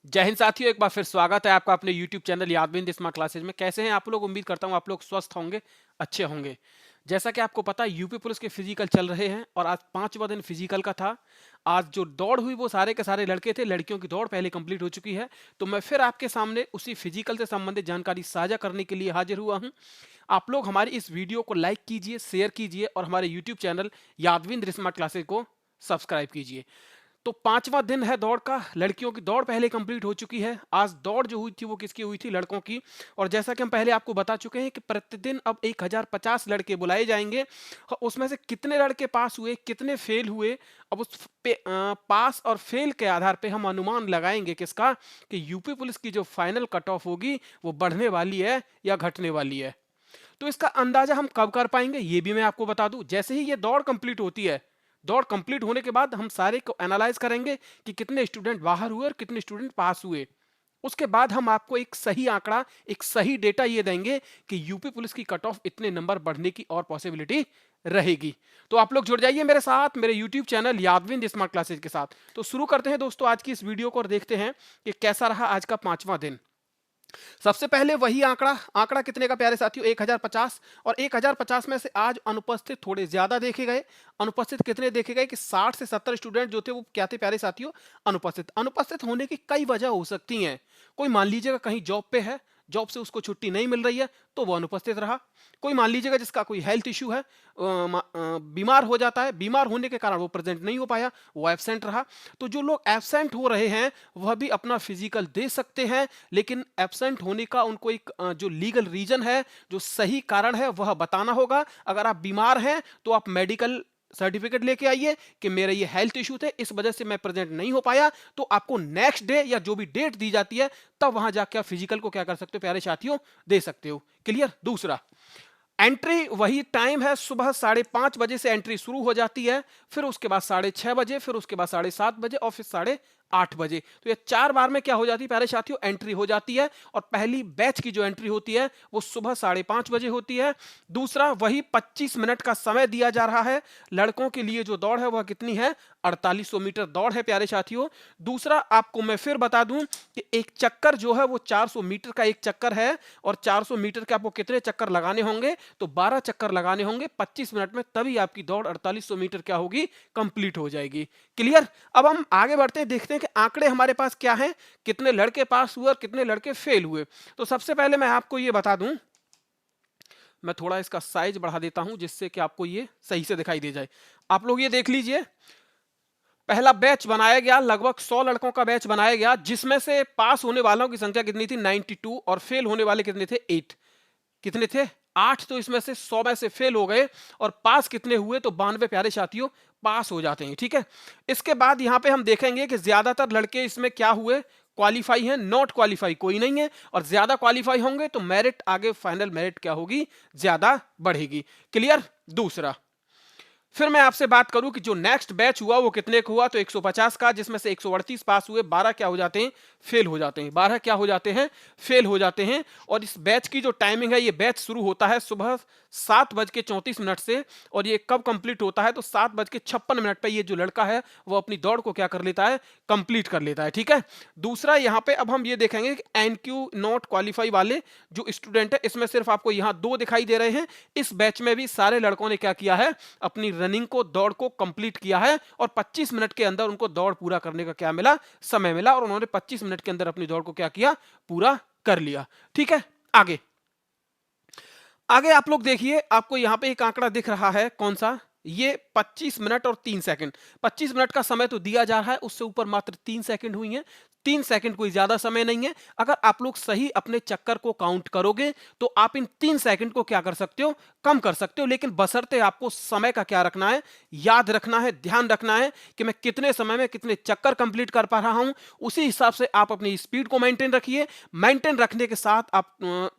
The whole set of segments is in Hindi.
जय हिंद साथियों, एक बार फिर स्वागत है आपका अपने YouTube चैनल यादविंद स्मार्ट क्लासेज में। कैसे हैं आप लोग? उम्मीद करता हूं आप लोग स्वस्थ होंगे, अच्छे होंगे। जैसा कि आपको पता है यूपी पुलिस के फिजिकल चल रहे हैं और आज 5वां दिन फिजिकल का था। आज जो दौड़ हुई वो सारे के सारे लड़के थे, लड़कियों की दौड़ पहले कंप्लीट हो चुकी है। तो मैं फिर आपके सामने उसी फिजिकल से संबंधित जानकारी साझा करने के लिए हाजिर हुआ हूं। आप लोग हमारी इस वीडियो को लाइक कीजिए, शेयर कीजिए और हमारे यूट्यूब चैनल यादविंद स्मार्ट क्लासेज को सब्सक्राइब कीजिए। तो 5वां दिन है दौड़ का। लड़कियों की दौड़ पहले कंप्लीट हो चुकी है। आज दौड़ जो हुई थी वो किसकी हुई थी? लड़कों की। और जैसा कि हम पहले आपको बता चुके हैं कि प्रतिदिन अब 1050 लड़के बुलाए जाएंगे। उसमें से कितने लड़के पास हुए, कितने फेल हुए, अब उस पास और फेल के आधार पे हम अनुमान लगाएंगे किसका, कि यूपी पुलिस की जो फाइनल कट ऑफ होगी वो बढ़ने वाली है या घटने वाली है। तो इसका अंदाजा हम कब कर पाएंगे ये भी मैं आपको बता दूं। जैसे ही ये दौड़ कंप्लीट होती है, दौड़ कंप्लीट होने के बाद हम सारे को एनालाइज करेंगे कि कितने स्टूडेंट बाहर हुए और कितने स्टूडेंट पास हुए। उसके बाद हम आपको एक सही आंकड़ा, एक सही डेटा ये देंगे कि यूपी पुलिस की कट ऑफ इतने नंबर बढ़ने की और पॉसिबिलिटी रहेगी। तो आप लोग जुड़ जाइए मेरे साथ, मेरे यूट्यूब चैनल यादविंद स्मार्ट क्लासेज के साथ। तो शुरू करते हैं दोस्तों आज की इस वीडियो को और देखते हैं कि कैसा रहा आज का 5वां दिन। सबसे पहले वही आंकड़ा, आंकड़ा कितने का प्यारे साथियों? 1050। और 1050 में से आज अनुपस्थित थोड़े ज्यादा देखे गए। अनुपस्थित कितने देखे गए कि 60 से 70 स्टूडेंट जो थे वो क्या थे प्यारे साथियों? अनुपस्थित। अनुपस्थित होने की कई वजह हो सकती हैं। कोई मान लीजिएगा कहीं जॉब पे है, जॉब से उसको छुट्टी नहीं मिल रही है तो वो अनुपस्थित रहा। कोई मान लीजिएगा जिसका कोई हेल्थ इश्यू है, बीमार हो जाता है, बीमार होने के कारण वो प्रेजेंट नहीं हो पाया, वो एब्सेंट रहा। तो जो लोग एब्सेंट हो रहे हैं वह भी अपना फिजिकल दे सकते हैं, लेकिन एब्सेंट होने का उनको एक जो लीगल रीजन है, जो सही कारण है वह बताना होगा। अगर आप बीमार हैं तो आप मेडिकल सर्टिफिकेट लेके आइए कि मेरे ये हेल्थ इशू थे, इस वजह से मैं प्रेजेंट नहीं हो पाया। तो आपको नेक्स्ट डे या जो भी डेट दी जाती है तब वहां जाके आप फिजिकल को क्या कर सकते हो प्यारे साथियों? दे सकते हो। क्लियर? दूसरा, एंट्री वही टाइम है, सुबह 5:30 बजे से एंट्री शुरू हो जाती है, फिर उसके बाद 6:30 बजे, फिर उसके बाद 7:30 बजे और फिर 8:30 बजे। तो ये 4 बार में क्या हो जाती है प्यारे साथियों? एंट्री हो जाती है। और पहली बैच की जो एंट्री होती है वो सुबह 5:30 बजे होती है। दूसरा, वही 25 मिनट का समय दिया जा रहा है। लड़कों के लिए जो दौड़ है वह कितनी है? 4800 मीटर दौड़ है प्यारे साथियों। दूसरा, आपको मैं फिर बता दूं कि एक चक्कर जो है वो 400 मीटर का एक चक्कर है। और 400 मीटर के आपको कितने चक्कर लगाने होंगे? तो 12 चक्कर लगाने होंगे 25 मिनट में, तभी आपकी दौड़ 4800 मीटर क्या होगी? कंप्लीट हो जाएगी। क्लियर? अब हम आगे बढ़ते हैं, देखते हैं कि आंकड़े हमारे पास क्या हैं, कितने लड़के पास हुए और कितने लड़के फेल हुए। तो सबसे पहले मैं आपको ये बता दूं, मैं थोड़ा इसका साइज बढ़ा देता हूं जिससे कि आपको ये सही से दिखाई दे जाए। आप लोग ये देख लीजिए, पहला बैच बनाया गया, लगभग 100 लड़कों का बैच बनाया गया, जिसमें से पास होने वालों की संख्या कितनी थी? 92। और फेल होने वाले कितने थे? 8। कितने थे? 8। तो इसमें से 100 में से फेल हो गए और पास कितने हुए? तो 92 प्यारे साथियों पास हो जाते हैं। ठीक है। इसके बाद यहां पे हम देखेंगे कि ज्यादातर लड़के इसमें क्या हुए? क्वालिफाई हैं। नॉट क्वालिफाई कोई नहीं है। और ज्यादा क्वालिफाई होंगे तो मेरिट आगे, फाइनल मेरिट क्या होगी? ज्यादा बढ़ेगी। क्लियर? दूसरा, फिर मैं आपसे बात करूं कि जो नेक्स्ट बैच हुआ वो कितने का हुआ? तो 150 का, जिसमें से 138 पास हुए, 12 क्या हो जाते हैं? फेल हो जाते हैं। 12 क्या हो जाते हैं? फेल हो जाते हैं। और इस बैच की जो टाइमिंग है, ये बैच शुरू होता है सुबह 7:34 से, और ये कब कंप्लीट होता है? तो 7:56 पर ये जो लड़का है वो अपनी दौड़ को क्या कर लेता है? कंप्लीट कर लेता है। ठीक है। दूसरा, यहाँ पे अब हम ये देखेंगे कि एनक्यू नॉट क्वालिफाई वाले जो स्टूडेंट है, इसमें सिर्फ आपको यहाँ 2 दिखाई दे रहे हैं। इस बैच में भी सारे लड़कों ने क्या किया है? अपनी रनिंग को, दौड़ को कंप्लीट किया है और 25 मिनट के अंदर उनको दौड़ पूरा करने का क्या मिला? समय मिला। और उन्होंने 25 मिनट के अंदर अपनी दौड़ को क्या किया? पूरा कर लिया। ठीक है। आगे, आगे आप लोग देखिए, आपको यहां पे एक आंकड़ा दिख रहा है, कौन सा? ये 25 मिनट और 3 सेकंड। 25 मिनट का समय तो दिया जा रहा है, उससे ऊपर मात्र 3 सेकंड हुई हैं। 3 सेकंड कोई ज्यादा समय नहीं है। अगर आप लोग सही अपने चक्कर को काउंट करोगे तो आप इन 3 सेकंड को क्या कर सकते हो? कम कर सकते हो। लेकिन बशर्ते आपको समय का क्या रखना है? याद रखना है, ध्यान रखना है कि मैं कितने समय में कितने चक्कर कंप्लीट कर पा रहा हूं। उसी हिसाब से आप अपनी स्पीड को मेंटेन रखिए। मेंटेन रखने के साथ आप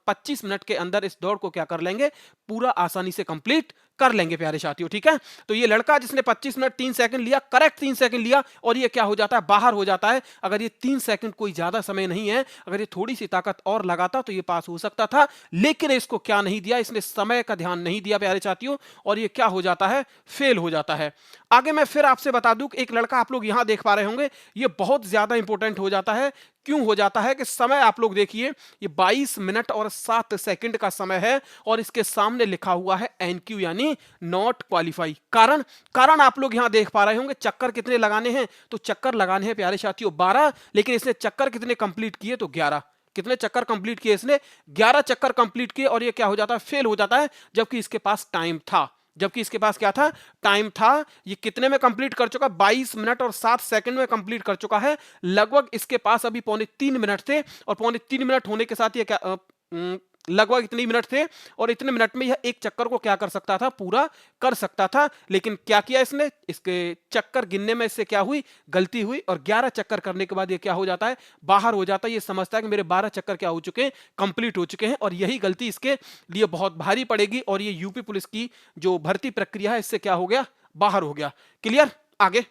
25 मिनट के अंदर इस दौड़ को क्या कर लेंगे? पूरा आसानी से कंप्लीट कर लेंगे प्यारे साथियों, ठीक है। तो ये लड़का जिसने 25 मिनट 3 सेकंड लिया, करेक्ट 3 सेकंड लिया, और ये क्या हो जाता है, बाहर हो जाता है। अगर ये 3 सेकंड कोई ज्यादा समय नहीं है, अगर ये थोड़ी सी ताकत और लगाता तो ये पास हो सकता था, लेकिन इसको क्या नहीं दिया, इसने समय का ध्यान नहीं दिया प्यारे साथियों, और ये क्या हो जाता है, फेल हो जाता है। आगे मैं फिर आपसे बता दूं कि एक लड़का आप लोग यहां देख पा रहे होंगे, ये बहुत ज्यादा इंपॉर्टेंट हो जाता है। क्यों हो जाता है कि समय आप लोग देखिए, ये 22 मिनट और 7 सेकंड का समय है, और इसके सामने लिखा हुआ है एनक्यू यानी नॉट क्वालिफाई। कारण कारण आप लोग यहां देख पा रहे होंगे, चक्कर कितने लगाने हैं, तो चक्कर लगाने हैं प्यारे साथियों 12, लेकिन इसने चक्कर कितने कंप्लीट किए, तो 11। कितने चक्कर कंप्लीट किए इसने, 11 चक्कर कंप्लीट किए, और ये क्या हो जाता है, फेल हो जाता है, जबकि इसके पास टाइम था। जबकि इसके पास क्या था, टाइम था। ये कितने में कंप्लीट कर चुका, 22 मिनट और 7 सेकंड में कंप्लीट कर चुका है। लगभग इसके पास अभी 2.25 मिनट थे, और 2.25 मिनट होने के साथ ये क्या लगभग इतने मिनट थे, और इतने मिनट में यह एक चक्कर को क्या कर सकता था, पूरा कर सकता था। लेकिन क्या किया इसने, इसके चक्कर गिनने में इससे क्या हुई, गलती हुई, और 11 चक्कर करने के बाद ये क्या हो जाता है, बाहर हो जाता है। ये समझता है कि मेरे 12 चक्कर क्या हो चुके हैं, कंप्लीट हो चुके हैं, और यही गलती इसके लिए बहुत भारी पड़ेगी, और ये यूपी पुलिस की जो भर्ती प्रक्रिया है इससे क्या हो गया, बाहर हो गया। क्लियर। आगे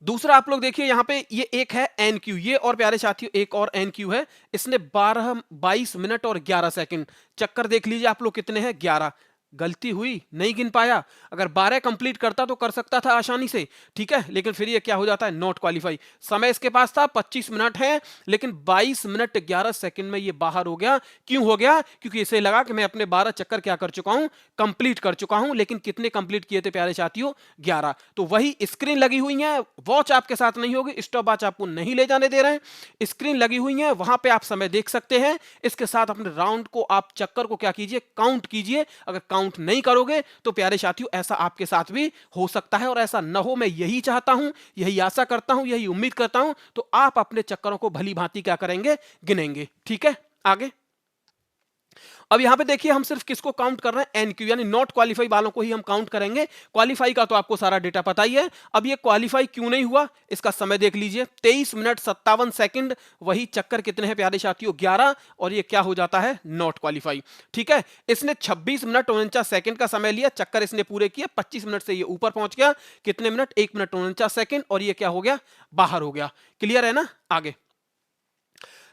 दूसरा आप लोग देखिए, यहां पे ये एक है एनक्यू, ये और प्यारे साथियों एक और एनक्यू है। इसने 22 मिनट और 11 सेकंड, चक्कर देख लीजिए आप लोग कितने हैं, 11। गलती हुई, नहीं गिन पाया। अगर 12 कंप्लीट करता तो कर सकता था आसानी से, ठीक है, लेकिन फिर ये क्या हो जाता है, नॉट क्वालिफाई। समय इसके पास था 25 मिनट है, लेकिन 22 मिनट 11 सेकंड में ये बाहर हो गया। क्यों हो गया, क्योंकि इसे लगा कि मैं अपने 12 चक्कर क्या कर चुका हूं, कंप्लीट कर चुका हूं। लेकिन कितने कंप्लीट किए थे प्यारे साथियों, 11। तो वही स्क्रीन लगी हुई है, वॉच आपके साथ नहीं होगी, स्टॉप वॉच आपको नहीं ले जाने दे रहे हैं, स्क्रीन लगी हुई है, वहां पे आप समय देख सकते हैं। इसके साथ अपने राउंड को, आप चक्कर को क्या कीजिए, काउंट कीजिए। अगर काउंट नहीं करोगे तो प्यारे साथियों ऐसा आपके साथ भी हो सकता है, और ऐसा न हो, मैं यही चाहता हूं, यही आशा करता हूं, यही उम्मीद करता हूं। तो आप अपने चक्करों को भली भांति क्या करेंगे, गिनेंगे, ठीक है। आगे अब यहां पे देखिए, हम सिर्फ किसको काउंट कर रहे हैं, एनक्यू यानी नॉट क्वालिफाई वालों को ही हम काउंट करेंगे। क्वालिफाई का तो आपको सारा डेटा पता ही है। अब ये क्वालिफाई क्यों नहीं हुआ, इसका समय देख लीजिए, 23 मिनट 57 सेकंड, वही चक्कर कितने हैं प्यारे साथियों, 11, और ये क्या हो जाता है, नॉट क्वालिफाई, ठीक है। इसने 26 मिनट 49 सेकंड का समय लिया, चक्कर इसने पूरे किए, 25 मिनट से ये ऊपर पहुंच गया, कितने मिनट, 1 मिनट 49 सेकंड, और ये क्या हो गया, बाहर हो गया। क्लियर है ना। आगे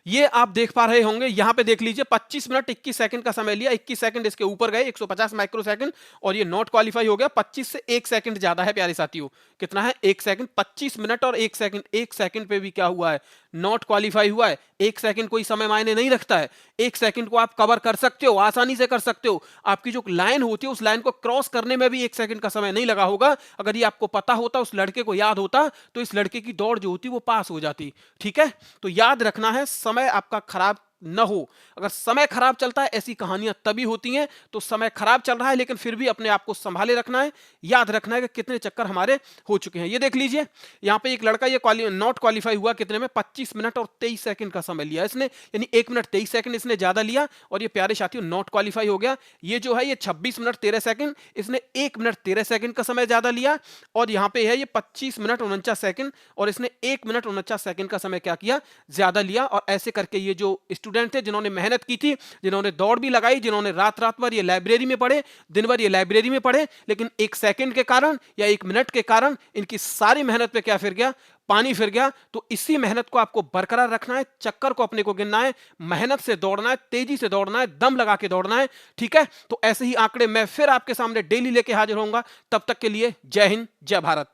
ये आप देख पा रहे होंगे, यहां पे देख लीजिए, 25 मिनट 21 सेकंड का समय लिया, 21 सेकंड इसके ऊपर गए, 150 माइक्रो सेकंड, और ये नॉट क्वालिफाई हो गया। 25 से 1 सेकंड ज्यादा है प्यारे साथियों, कितना है, 1 सेकंड। 25 मिनट और 1 सेकंड, 1 सेकंड पे भी क्या हुआ है, नॉट क्वालिफाई हुआ है। 1 सेकंड कोई समय मायने नहीं रखता है, 1 सेकंड को आप कवर कर सकते हो, आसानी से कर सकते हो। आपकी जो लाइन होती है, उस लाइन को क्रॉस करने में भी 1 सेकंड का समय नहीं लगा होगा। अगर ये आपको पता होता, उस लड़के को याद होता, तो इस लड़के की दौड़ जो होती वो पास हो जाती, ठीक है। तो याद रखना है, समय आपका खराब न हो। अगर समय खराब चलता है, ऐसी कहानियां तभी होती हैं। तो समय खराब चल रहा है, लेकिन फिर भी अपने आप को संभाले रखना है, याद रखना है कि कितने चक्कर हमारे हो चुके हैं। ये देख लीजिए, यहां पे एक लड़का ये नॉट क्वालिफाई हुआ, कितने में, 25 मिनट और 23 सेकंड का समय लिया इसने, यानी 1 मिनट 23 सेकंड इसने ज्यादा लिया, और ये प्यारे साथियों नॉट क्वालिफाई हो गया। ये जो है, ये 26 मिनट 13 सेकंड, इसने 1 मिनट 13 सेकंड का समय ज्यादा लिया, और यहां पे है ये 25 मिनट 49 सेकंड, और इसने 1 मिनट 49 सेकंड का समय क्या किया, ज्यादा लिया। और ऐसे करके ये जो स्टूडेंट थे, जिन्होंने मेहनत की थी, जिन्होंने दौड़ भी लगाई, जिन्होंने रात रात भर ये लाइब्रेरी में पढ़े, दिन भर ये लाइब्रेरी में पढ़े, लेकिन 1 सेकंड के कारण या 1 मिनट के कारण इनकी सारी मेहनत पे क्या फिर गया, पानी फिर गया। तो इसी मेहनत को आपको बरकरार रखना है, चक्कर को अपने को गिनना है, मेहनत से दौड़ना है, तेजी से दौड़ना है, दम लगा के दौड़ना है, ठीक है। तो ऐसे ही आंकड़े मैं फिर आपके सामने डेली लेके हाजिर होऊंगा। तब तक के लिए जय हिंद, जय भारत।